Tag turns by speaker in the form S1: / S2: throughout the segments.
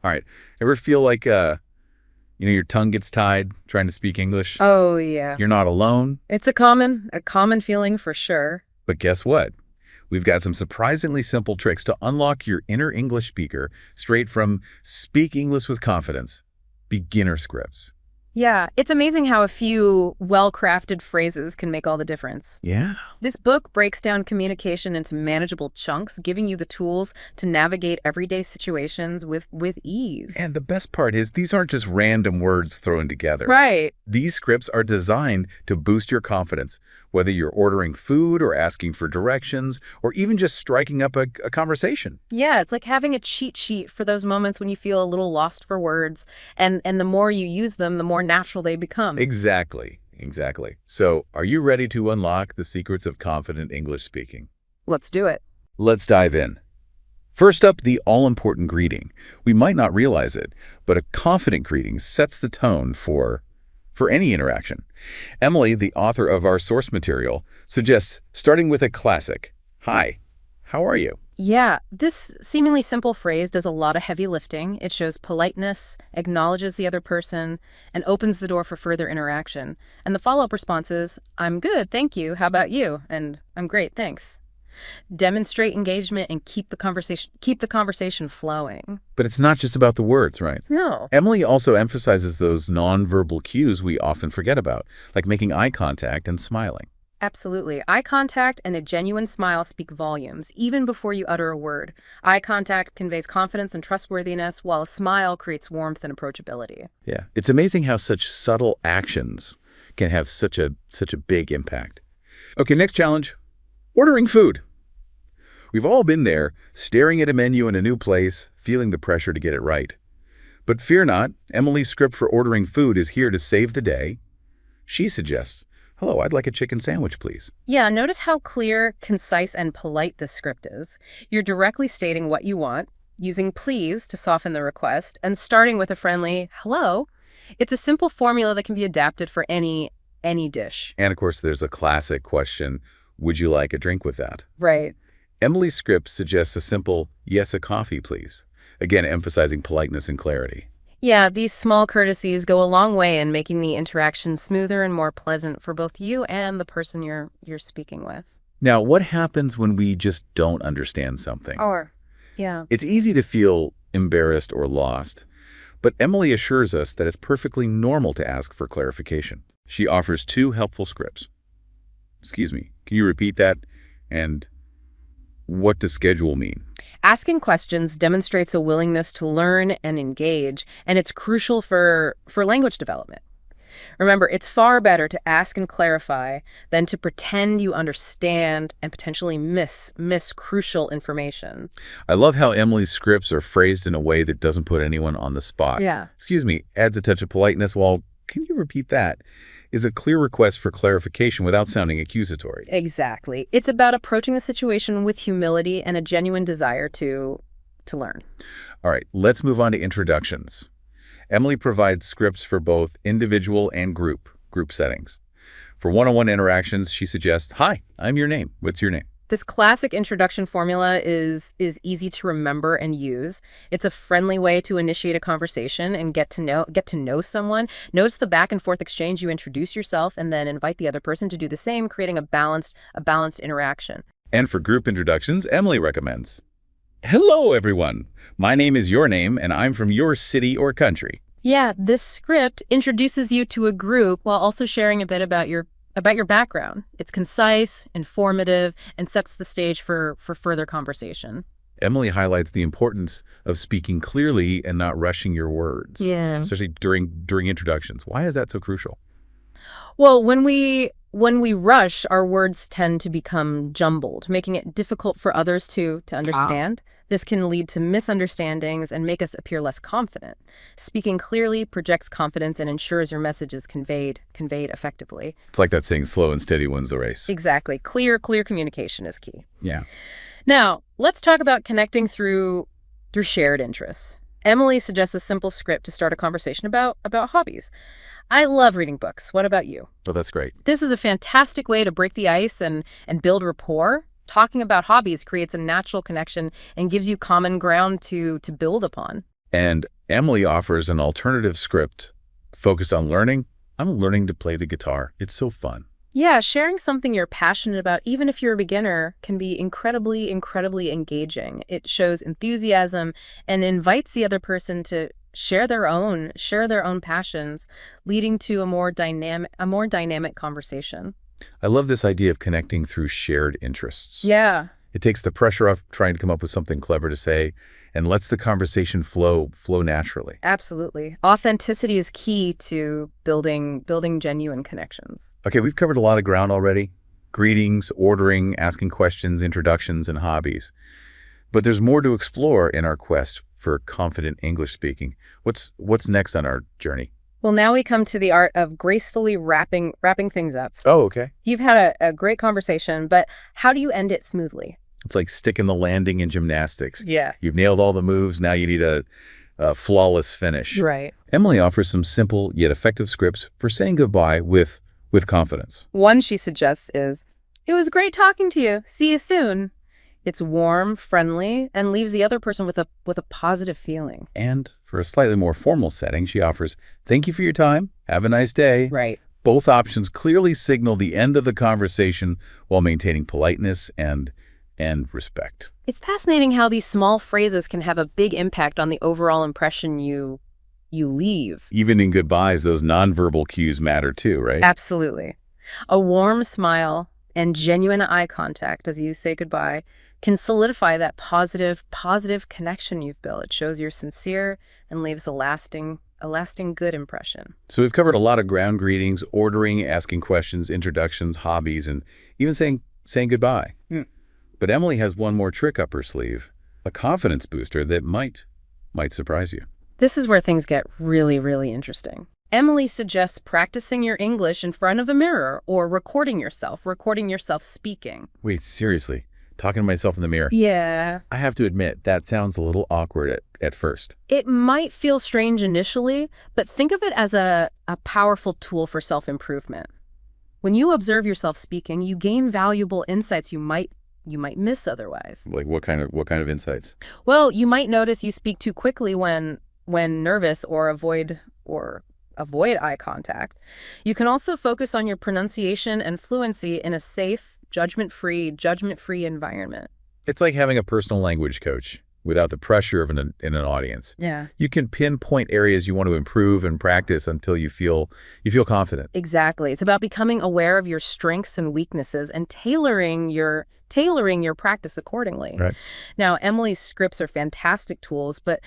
S1: All right. Ever feel like your tongue gets tied trying to speak English?
S2: Oh, yeah.
S1: You're not alone,
S2: It's a common feeling for sure.
S1: but guess what? We've got some surprisingly simple tricks to unlock your inner English speaker straight from Speak English with Confidence, beginner scripts.
S2: Yeah, it's amazing how a few well-crafted phrases can make all the difference.
S1: Yeah.
S2: This book breaks down communication into manageable chunks, giving you the tools to navigate everyday situations with ease.
S1: And the best part is these aren't just random words thrown together.
S2: Right.
S1: These scripts are designed to boost your confidence, whether you're ordering food or asking for directions or even just striking up a conversation.
S2: Yeah, it's like having a cheat sheet for those moments when you feel a little lost for words, and the more you use them, the more natural they become.
S1: Exactly. Exactly. So, are you ready to unlock the secrets of confident English speaking?
S2: Let's do it.
S1: Let's dive in. First up, the all-important greeting. We might not realize it, but a confident greeting sets the tone for any interaction. Emily, the author of our source material, suggests starting with a classic. Hi, how are you?
S2: Yeah, this seemingly simple phrase does a lot of heavy lifting. It shows politeness, acknowledges the other person, and opens the door for further interaction. And the follow-up response is, I'm good, thank you. How about you? And I'm great, thanks. Demonstrate engagement and keep the conversation flowing.
S1: But it's not just about the words, right?
S2: No.
S1: Emily also emphasizes those nonverbal cues we often forget about, like making eye contact and smiling.
S2: Absolutely. Eye contact and a genuine smile speak volumes, even before you utter a word. Eye contact conveys confidence and trustworthiness, while a smile creates warmth and approachability.
S1: Yeah, it's amazing how such subtle actions can have such a big impact. Okay, next challenge. Ordering food. We've all been there, staring at a menu in a new place, feeling the pressure to get it right. But fear not, Emily's script for ordering food is here to save the day. She suggests, hello, I'd like a chicken sandwich, please.
S2: Yeah, notice how clear, concise, and polite this script is. You're directly stating what you want, using please to soften the request, and starting with a friendly hello. It's a simple formula that can be adapted for any dish.
S1: And of course, there's a classic question, would you like a drink with that?
S2: Right.
S1: Emily's script suggests a simple, yes, a coffee, please. Again, emphasizing politeness and clarity.
S2: Yeah, these small courtesies go a long way in making the interaction smoother and more pleasant for both you and the person you're speaking with.
S1: Now, what happens when we just don't understand something?
S2: Yeah.
S1: It's easy to feel embarrassed or lost, but Emily assures us that it's perfectly normal to ask for clarification. She offers two helpful scripts. Excuse me, can you repeat that? And what does schedule mean?
S2: Asking questions demonstrates a willingness to learn and engage, and it's crucial for language development. Remember, it's far better to ask and clarify than to pretend you understand and potentially miss crucial information.
S1: I love how Emily's scripts are phrased in a way that doesn't put anyone on the spot.
S2: Yeah.
S1: Excuse me, adds a touch of politeness while, can you repeat that? Is a clear request for clarification without sounding accusatory.
S2: Exactly. It's about approaching the situation with humility and a genuine desire to learn.
S1: All right, let's move on to introductions. Emily provides scripts for both individual and group settings. For one-on-one interactions, she suggests, hi, I'm your name. What's your name?
S2: This classic introduction formula is easy to remember and use. It's a friendly way to initiate a conversation and get to know someone. Notice the back and forth exchange. You introduce yourself and then invite the other person to do the same, creating a balanced interaction.
S1: And for group introductions, Emily recommends, hello, everyone. My name is your name, and I'm from your city or country.
S2: Yeah, this script introduces you to a group while also sharing a bit about your background. It's concise, informative, and sets the stage for further conversation.
S1: Emily highlights the importance of speaking clearly and not rushing your words,
S2: Yeah.
S1: especially during introductions. Why is that so crucial?
S2: Well, when we rush, our words tend to become jumbled, making it difficult for others to understand. This can lead to misunderstandings and make us appear less confident. Speaking clearly projects confidence and ensures your message is conveyed effectively.
S1: It's like that saying, slow and steady wins the race.
S2: Exactly. Clear communication is key.
S1: Yeah.
S2: Now, let's talk about connecting through shared interests. Emily suggests a simple script to start a conversation about hobbies. I love reading books. What about you?
S1: Oh, that's great.
S2: This is a fantastic way to break the ice and build rapport. Talking about hobbies creates a natural connection and gives you common ground to build upon.
S1: And Emily offers an alternative script focused on learning. I'm learning to play the guitar. It's so fun.
S2: Yeah, sharing something you're passionate about, even if you're a beginner, can be incredibly, incredibly engaging. It shows enthusiasm and invites the other person to share their own passions, leading to a more dynamic conversation.
S1: I love this idea of connecting through shared interests.
S2: Yeah,
S1: It takes the pressure off trying to come up with something clever to say and lets the conversation flow naturally.
S2: absolutely. Authenticity is key to building genuine connections.
S1: Okay, we've covered a lot of ground already. Greetings, ordering, asking questions, introductions, and hobbies. But there's more to explore in our quest for confident English speaking. What's next on our journey?
S2: Well, now we come to the art of gracefully wrapping things up.
S1: Oh, okay.
S2: You've had a great conversation, but how do you end it smoothly?
S1: It's like sticking the landing in gymnastics.
S2: Yeah.
S1: You've nailed all the moves. Now you need a flawless finish.
S2: Right.
S1: Emily offers some simple yet effective scripts for saying goodbye with confidence.
S2: One she suggests is, "It was great talking to you. See you soon." It's warm, friendly, and leaves the other person with a positive feeling.
S1: And for a slightly more formal setting, she offers, "Thank you for your time. Have a nice day."
S2: Right.
S1: Both options clearly signal the end of the conversation while maintaining politeness and respect.
S2: It's fascinating how these small phrases can have a big impact on the overall impression you leave.
S1: Even in goodbyes, those nonverbal cues matter too, right?
S2: Absolutely. A warm smile and genuine eye contact as you say goodbye can solidify that positive connection you've built. It shows you're sincere and leaves a lasting good impression.
S1: So we've covered a lot of ground: greetings, ordering, asking questions, introductions, hobbies, and even saying goodbye.
S2: Mm.
S1: But Emily has one more trick up her sleeve, a confidence booster that might surprise you.
S2: This is where things get really, really interesting. Emily suggests practicing your English in front of a mirror or recording yourself speaking.
S1: Wait, seriously? Talking to myself in the mirror?
S2: Yeah.
S1: I have to admit, that sounds a little awkward at first.
S2: It might feel strange initially, but think of it as a powerful tool for self-improvement. When you observe yourself speaking, you gain valuable insights you might miss otherwise.
S1: Like what kind of insights?
S2: Well, you might notice you speak too quickly when nervous or avoid eye contact. You can also focus on your pronunciation and fluency in a safe, judgment-free environment.
S1: It's like having a personal language coach without the pressure of in an audience.
S2: Yeah.
S1: You can pinpoint areas you want to improve and practice until you feel confident.
S2: Exactly. It's about becoming aware of your strengths and weaknesses and tailoring your practice accordingly.
S1: Right.
S2: Now, Emily's scripts are fantastic tools, but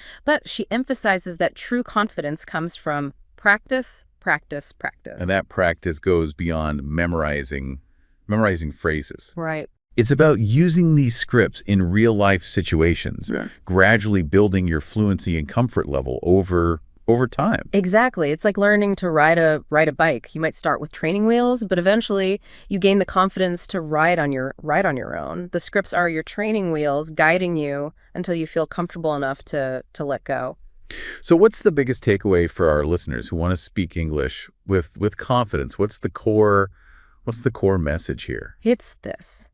S2: she emphasizes that true confidence comes from practice, practice, practice.
S1: And that practice goes beyond memorizing phrases.
S2: Right.
S1: It's about using these scripts in real-life situations, gradually building your fluency and comfort level over time.
S2: Exactly. It's like learning to ride a bike. You might start with training wheels, but eventually you gain the confidence to ride on your own. The scripts are your training wheels guiding you until you feel comfortable enough to let go.
S1: So what's the biggest takeaway for our listeners who want to speak English with confidence? What's the core message here?
S2: It's this.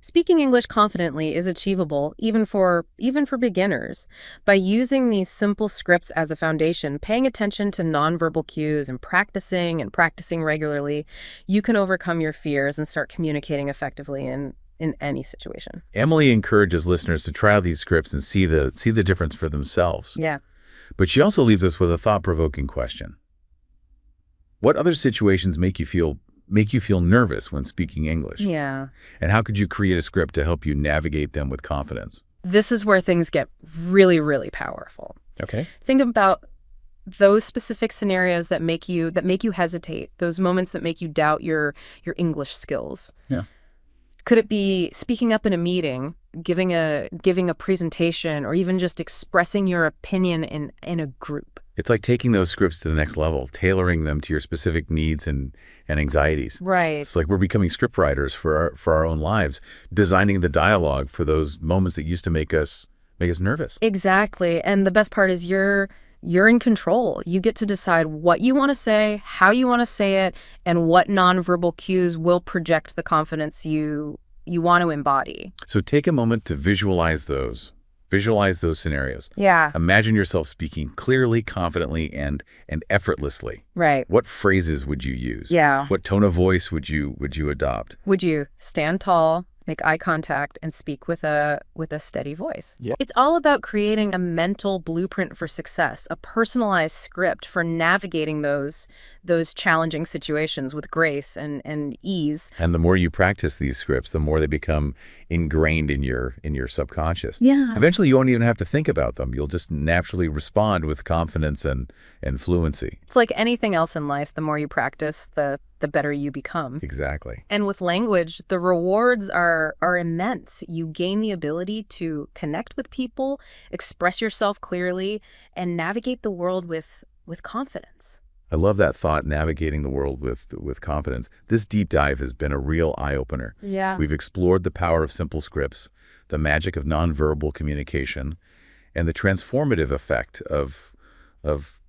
S2: Speaking English confidently is achievable even for beginners. By using these simple scripts as a foundation, paying attention to nonverbal cues and practicing regularly, you can overcome your fears and start communicating effectively in any situation.
S1: Emily encourages listeners to try out these scripts and see the difference for themselves.
S2: Yeah.
S1: But she also leaves us with a thought-provoking question. What other situations make you feel nervous when speaking English?
S2: Yeah.
S1: And how could you create a script to help you navigate them with confidence?
S2: This is where things get really, really powerful.
S1: Okay.
S2: Think about those specific scenarios that make you hesitate, those moments that make you doubt your English skills.
S1: Yeah.
S2: Could it be speaking up in a meeting, giving a presentation, or even just expressing your opinion in a group?
S1: It's like taking those scripts to the next level, tailoring them to your specific needs and anxieties.
S2: Right.
S1: It's like we're becoming script writers for our own lives, designing the dialogue for those moments that used to make us nervous.
S2: Exactly. And the best part is you're in control. You get to decide what you want to say, how you want to say it, and what nonverbal cues will project the confidence you want to embody.
S1: So take a moment to visualize those Visualize those scenarios.
S2: Yeah.
S1: Imagine yourself speaking clearly, confidently, and effortlessly.
S2: Right.
S1: What phrases would you use?
S2: Yeah.
S1: What tone of voice would you adopt?
S2: Would you stand tall, make eye contact, and speak with a steady voice?
S1: Yeah.
S2: It's all about creating a mental blueprint for success, a personalized script for navigating those challenging situations with grace and ease.
S1: And the more you practice these scripts, the more they become ingrained in your subconscious.
S2: Yeah.
S1: Eventually, you won't even have to think about them. You'll just naturally respond with confidence and fluency.
S2: It's like anything else in life. The more you practice, the better you become.
S1: Exactly.
S2: And with language, the rewards are immense. You gain the ability to connect with people, express yourself clearly, and navigate the world with confidence.
S1: I love that thought, navigating the world with confidence. This deep dive has been a real eye-opener.
S2: Yeah.
S1: We've explored the power of simple scripts, the magic of nonverbal communication, and the transformative effect of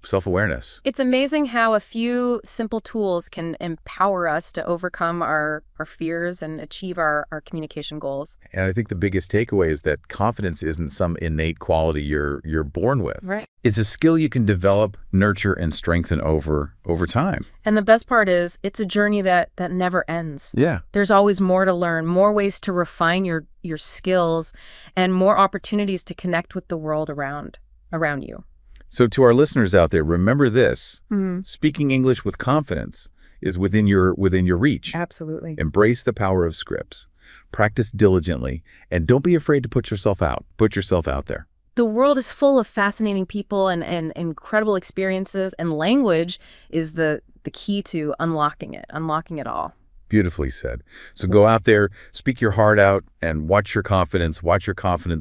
S1: self-awareness.
S2: It's amazing how a few simple tools can empower us to overcome our fears and achieve our communication goals.
S1: And I think the biggest takeaway is that confidence isn't some innate quality you're born with.
S2: Right.
S1: It's a skill you can develop, nurture, and strengthen over time.
S2: And the best part is it's a journey that never ends.
S1: Yeah.
S2: There's always more to learn, more ways to refine your skills, and more opportunities to connect with the world around you.
S1: So to our listeners out there, remember this.
S2: Mm-hmm.
S1: Speaking English with confidence is within your reach.
S2: Absolutely.
S1: Embrace the power of scripts. Practice diligently, and don't be afraid to put yourself out. Put yourself out there.
S2: The world is full of fascinating people and incredible experiences, and language is the key to unlocking it all.
S1: Beautifully said. So go out there, speak your heart out, and watch your confidence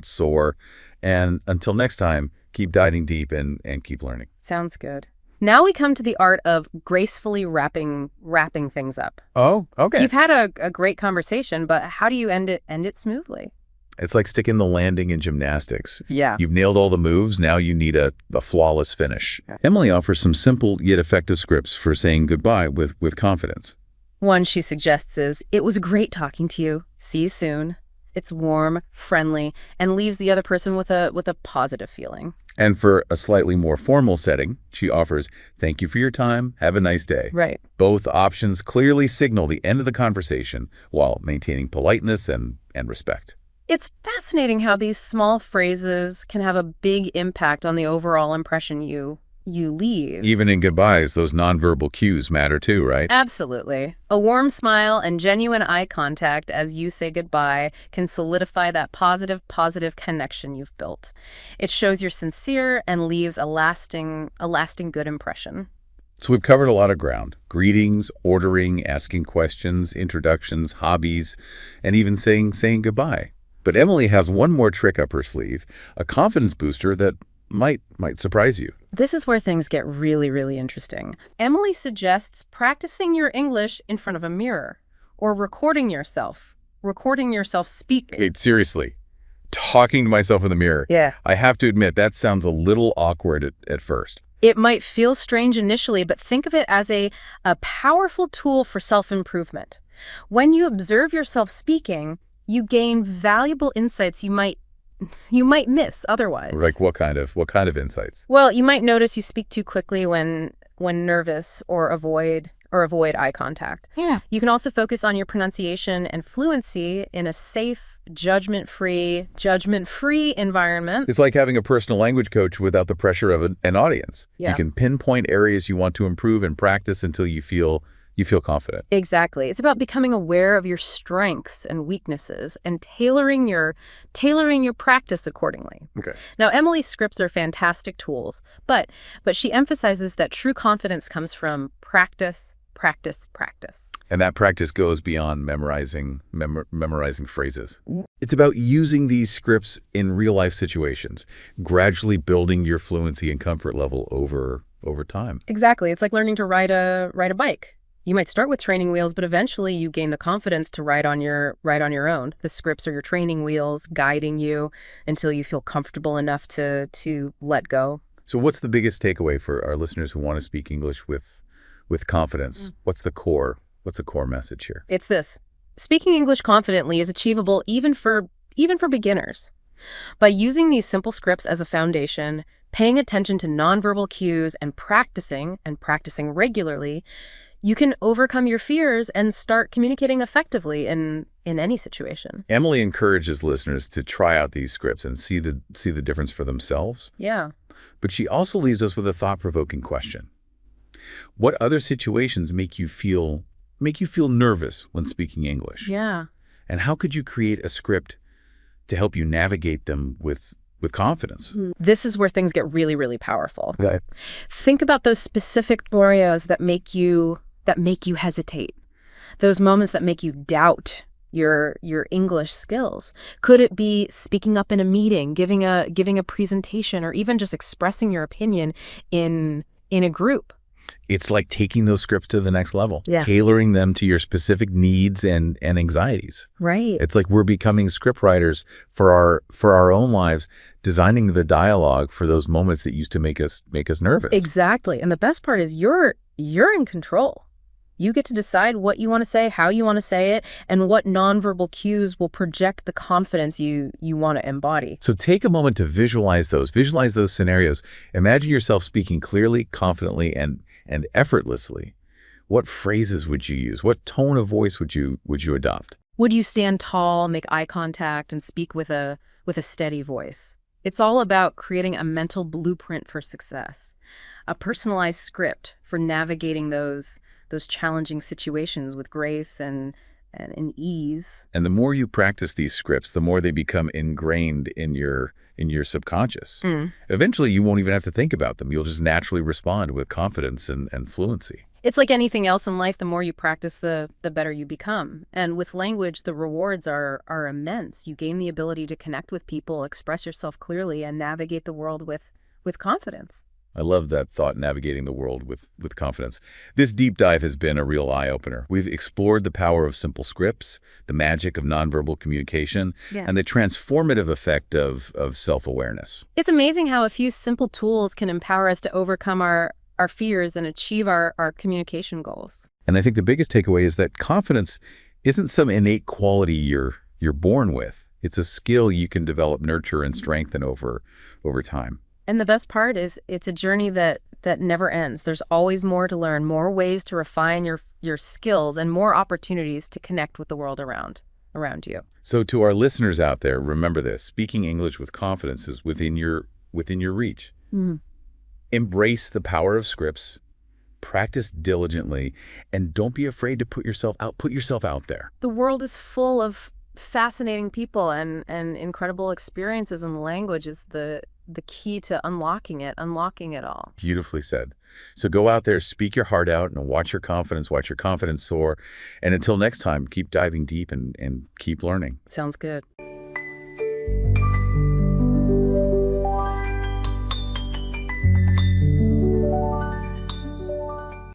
S1: soar. And until next time, keep diving deep and keep learning.
S2: Sounds good. Now we come to the art of gracefully wrapping things up.
S1: Oh, okay.
S2: You've had a great conversation, but how do you end it smoothly?
S1: It's like sticking the landing in gymnastics.
S2: Yeah.
S1: You've nailed all the moves. Now you need a flawless finish. Emily offers some simple yet effective scripts for saying goodbye with confidence.
S2: One she suggests is, "It was great talking to you. See you soon." It's warm, friendly, and leaves the other person with a positive feeling.
S1: And for a slightly more formal setting, she offers, "Thank you for your time. Have a nice day."
S2: Right.
S1: Both options clearly signal the end of the conversation while maintaining politeness and respect.
S2: It's fascinating how these small phrases can have a big impact on the overall impression you leave.
S1: Even in goodbyes, those nonverbal cues matter too, right?
S2: Absolutely. A warm smile and genuine eye contact as you say goodbye can solidify that positive connection you've built. It shows you're sincere and leaves a lasting good impression.
S1: So we've covered a lot of ground. Greetings, ordering, asking questions, introductions, hobbies, and even saying goodbye. But Emily has one more trick up her sleeve, a confidence booster that might surprise you.
S2: This is where things get really, really interesting. Emily suggests practicing your English in front of a mirror or recording yourself speaking.
S1: Hey, seriously, talking to myself in the mirror.
S2: Yeah.
S1: I have to admit, that sounds a little awkward at first.
S2: It might feel strange initially, but think of it as a powerful tool for self-improvement. When you observe yourself speaking, you gain valuable insights you might miss otherwise.
S1: Like what kind of insights?
S2: Well, you might notice you speak too quickly when nervous or avoid eye contact.
S1: Yeah.
S2: You can also focus on your pronunciation and fluency in a safe, judgment-free environment.
S1: It's like having a personal language coach without the pressure of an audience.
S2: Yeah.
S1: You can pinpoint areas you want to improve and practice until you feel confident.
S2: Exactly. It's about becoming aware of your strengths and weaknesses and tailoring your practice accordingly.
S1: Okay.
S2: Now, Emily's scripts are fantastic tools, but she emphasizes that true confidence comes from practice.
S1: And that practice goes beyond memorizing phrases. It's about using these scripts in real-life situations, gradually building your fluency and comfort level over time.
S2: Exactly. It's like learning to ride a bike. You might start with training wheels, but eventually you gain the confidence to ride on your own. The scripts are your training wheels, guiding you until you feel comfortable enough to let go.
S1: So what's the biggest takeaway for our listeners who want to speak English with confidence? What's the core message here?
S2: It's this. Speaking English confidently is achievable even for beginners. By using these simple scripts as a foundation, paying attention to nonverbal cues and practicing regularly, you can overcome your fears and start communicating effectively in any situation.
S1: Emily encourages listeners to try out these scripts and see the difference for themselves.
S2: Yeah.
S1: But she also leaves us with a thought-provoking question. What other situations make you feel nervous when speaking English?
S2: Yeah.
S1: And how could you create a script to help you navigate them with confidence?
S2: This is where things get really, really powerful.
S1: Okay.
S2: Think about those specific scenarios that make you hesitate. Those moments that make you doubt your English skills. Could it be speaking up in a meeting, giving a presentation, or even just expressing your opinion in a group?
S1: It's like taking those scripts to the next level,
S2: Yeah.
S1: tailoring them to your specific needs and anxieties.
S2: Right.
S1: It's like we're becoming script writers for our own lives, designing the dialogue for those moments that used to make us nervous.
S2: Exactly. And the best part is you're in control. You get to decide what you want to say, how you want to say it, and what nonverbal cues will project the confidence you want to embody.
S1: So take a moment to visualize those scenarios. Imagine yourself speaking clearly, confidently, and effortlessly. What phrases would you use? What tone of voice would you adopt?
S2: Would you stand tall, make eye contact, and speak with a steady voice? It's all about creating a mental blueprint for success, a personalized script for navigating those challenging situations with grace and ease.
S1: And the more you practice these scripts, the more they become ingrained in your subconscious. Eventually, you won't even have to think about them. You'll just naturally respond with confidence and fluency.
S2: It's like anything else in life, the more you practice, the better you become. And with language, the rewards are immense. You gain the ability to connect with people, express yourself clearly, and navigate the world with confidence.
S1: I love that thought, navigating the world with confidence. This deep dive has been a real eye-opener. We've explored the power of simple scripts, the magic of nonverbal communication, and the transformative effect of self-awareness.
S2: It's amazing how a few simple tools can empower us to overcome our fears and achieve our communication goals.
S1: And I think the biggest takeaway is that confidence isn't some innate quality you're born with. It's a skill you can develop, nurture, and strengthen over time.
S2: And the best part is it's a journey that never ends. There's always more to learn, more ways to refine your skills, and more opportunities to connect with the world around you.
S1: So to our listeners out there, remember this: speaking English with confidence is within your reach. Embrace the power of scripts, practice diligently, and don't be afraid to put yourself out there.
S2: The world is full of fascinating people, and incredible experiences, and language is the key to unlocking it all.
S1: Beautifully said. So go out there, speak your heart out, and watch your confidence soar. And until next time, keep diving deep and keep learning.
S2: Sounds good.